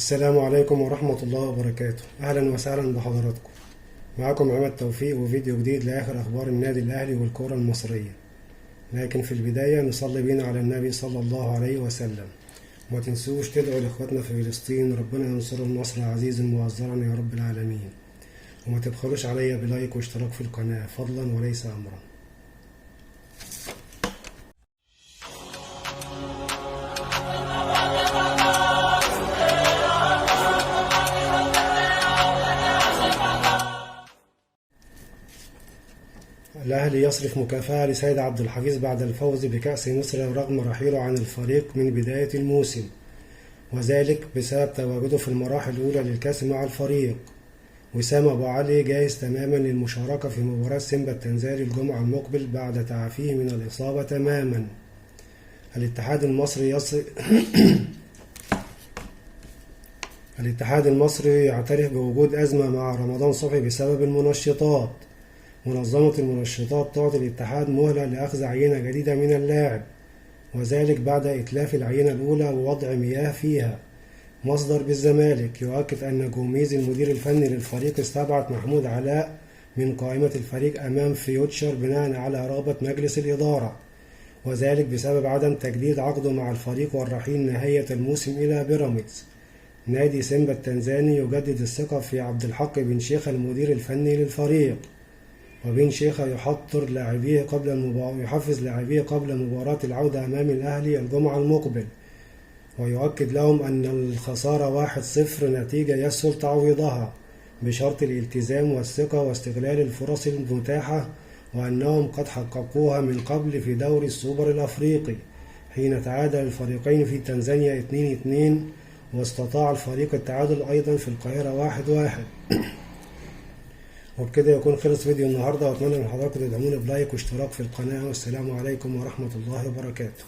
السلام عليكم ورحمة الله وبركاته. أهلا وسهلا بحضراتكم. معكم عماد توفيق وفيديو جديد لآخر أخبار النادي الأهلي والكرة المصرية. لكن في البداية نصلي بينا على النبي صلى الله عليه وسلم. وما تنسوش تدعوا لإخواتنا في فلسطين، ربنا ينصرهم نصر عزيز مؤزرا يا رب العالمين. وما تبخلوش عليا بلايك واشتراك في القناة فضلا وليس أمرا. الأهلي يصرف مكافأة لسيد عبد الحفيظ بعد الفوز بكأس مصر رغم رحيله عن الفريق من بداية الموسم، وذلك بسبب تواجده في المراحل الأولى للكأس مع الفريق. وسام أبو علي جاهز تماما للمشاركة في مباراة سيمبا التنزاني الجمعة المقبل بعد تعافيه من الإصابة تماما. الاتحاد المصري يعترف بوجود أزمة مع رمضان صبحي بسبب المنشطات. منظمة المنشطات تعطي الاتحاد مهلة لأخذ عينة جديدة من اللاعب، وذلك بعد إتلاف العينة الأولى ووضع مياه فيها. مصدر بالزمالك يؤكد أن جوميز المدير الفني للفريق استبعد محمود علاء من قائمة الفريق أمام فيوتشر بناء على رغبة مجلس الإدارة، وذلك بسبب عدم تجديد عقده مع الفريق والرحيل نهاية الموسم إلى بيراميدز. نادي سيمبا التنزاني يجدد الثقة في عبد الحق بن شيخة المدير الفني للفريق، وبن شيخة يحفز لاعبيه قبل مباراة العودة أمام الأهلي الجمعة المقبل، ويؤكد لهم أن الخسارة 1-0 نتيجة يسهل تعويضها بشرط الالتزام والثقة واستغلال الفرص المتاحة، وأنهم قد حققوها من قبل في دوري السوبر الأفريقي حين تعادل الفريقين في تنزانيا 2-2، واستطاع الفريق التعادل أيضا في القاهرة 1-1. وبكده يكون خلص فيديو النهاردة، واتمنى من حضراتكم تدعموني بلايك واشتراك في القناة، والسلام عليكم ورحمة الله وبركاته.